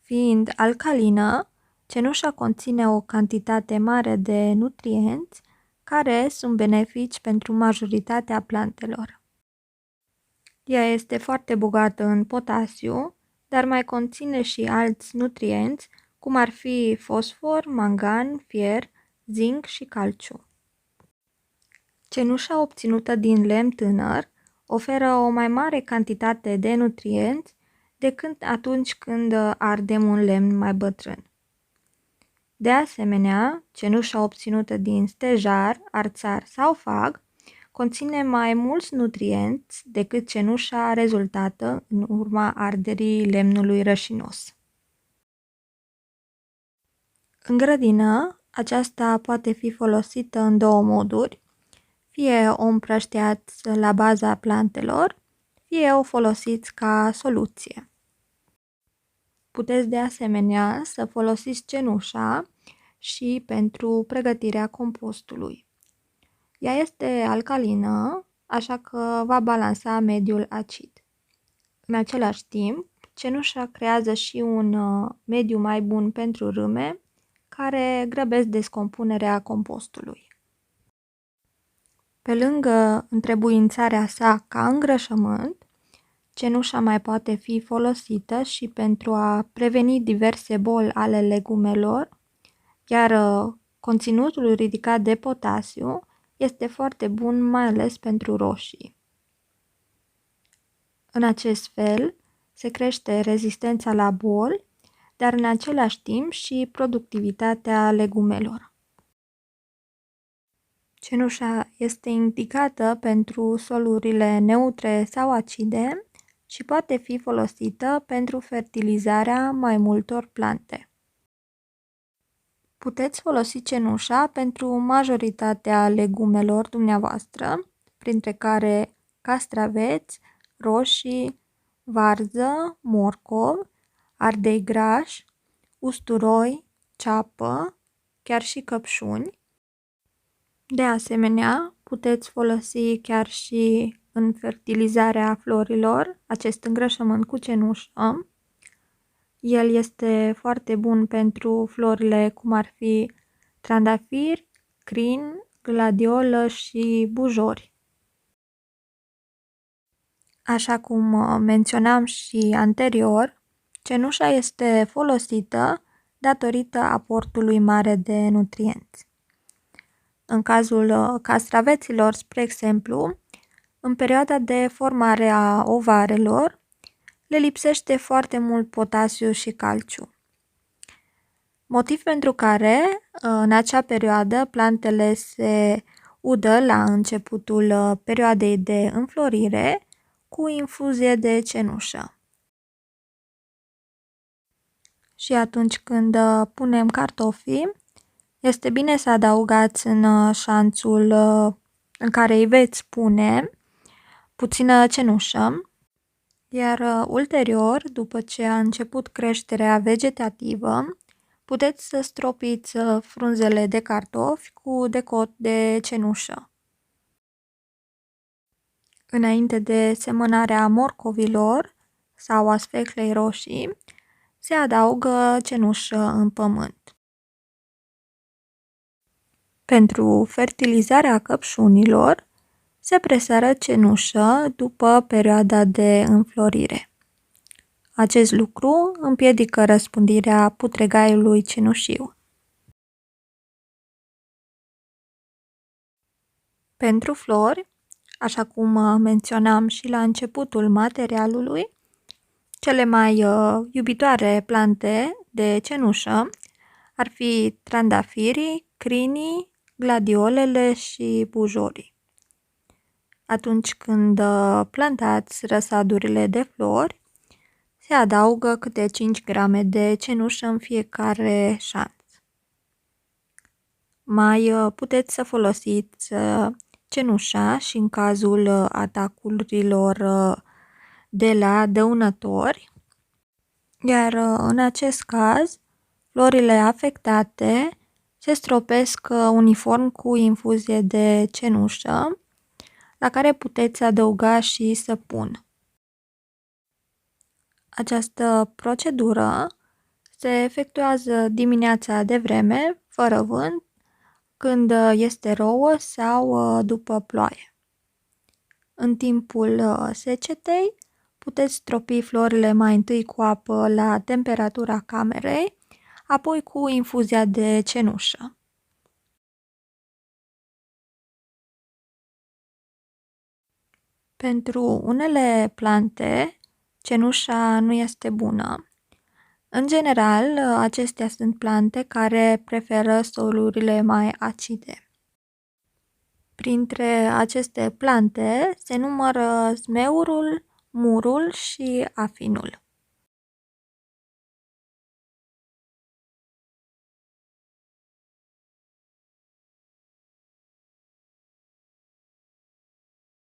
Fiind alcalină, cenușa conține o cantitate mare de nutrienți care sunt benefici pentru majoritatea plantelor. Ea este foarte bogată în potasiu, dar mai conține și alți nutrienți, cum ar fi fosfor, mangan, fier, zinc și calciu. Cenușa obținută din lemn tânăr oferă o mai mare cantitate de nutrienți decât atunci când ardem un lemn mai bătrân. De asemenea, cenușa obținută din stejar, arțar sau fag conține mai mulți nutrienți decât cenușa rezultată în urma arderii lemnului rășinos. În grădină, aceasta poate fi folosită în două moduri, fie o împrăștiați la baza plantelor, fie o folosiți ca soluție. Puteți de asemenea să folosiți cenușa și pentru pregătirea compostului. Ea este alcalină, așa că va balansa mediul acid. În același timp, cenușa creează și un mediu mai bun pentru râme, care grăbesc descompunerea compostului. Pe lângă întrebuințarea sa ca îngrășământ, cenușa mai poate fi folosită și pentru a preveni diverse boli ale legumelor, iar conținutul ridicat de potasiu este foarte bun, mai ales pentru roșii. În acest fel, se crește rezistența la boli, dar în același timp și productivitatea legumelor. Cenușa este indicată pentru solurile neutre sau acide și poate fi folosită pentru fertilizarea mai multor plante. Puteți folosi cenușa pentru majoritatea legumelor dumneavoastră, printre care castraveți, roșii, varză, morcov, ardei grași, usturoi, ceapă, chiar și căpșuni. De asemenea, puteți folosi chiar și în fertilizarea florilor acest îngrășământ cu cenușă. El este foarte bun pentru florile cum ar fi trandafiri, crin, gladiolă și bujori. Așa cum menționam și anterior, cenușa este folosită datorită aportului mare de nutrienți. În cazul castraveților, spre exemplu, în perioada de formare a ovarelor, le lipsește foarte mult potasiu și calciu. Motiv pentru care în acea perioadă plantele se udă la începutul perioadei de înflorire cu infuzie de cenușă. Și atunci când punem cartofii, este bine să adăugați în șanțul în care îi veți pune puțină cenușă, iar ulterior, după ce a început creșterea vegetativă, puteți să stropiți frunzele de cartofi cu decot de cenușă. Înainte de semănarea morcovilor sau a sfeclei roșii, se adaugă cenușă în pământ. Pentru fertilizarea căpșunilor, se presără cenușă după perioada de înflorire. Acest lucru împiedică răspândirea putregaiului cenușiu. Pentru flori, așa cum menționam și la începutul materialului, cele mai iubitoare plante de cenușă ar fi trandafirii, crinii, gladiolele și bujorii. Atunci când plantați răsadurile de flori, se adaugă câte 5 grame de cenușă în fiecare șanț. Mai puteți să folosiți cenușa și în cazul atacurilor de la dăunători, iar în acest caz, florile afectate se stropesc uniform cu infuzie de cenușă, la care puteți adăuga și săpun. Această procedură Se efectuează dimineața de vreme, fără vânt, când este rouă sau după ploaie. În timpul secetei, puteți stropi florile mai întâi cu apă la temperatura camerei, apoi cu infuzia de cenușă. Pentru unele plante, cenușa nu este bună. În general, acestea sunt plante care preferă solurile mai acide. Printre aceste plante se numără zmeurul, murul și afinul.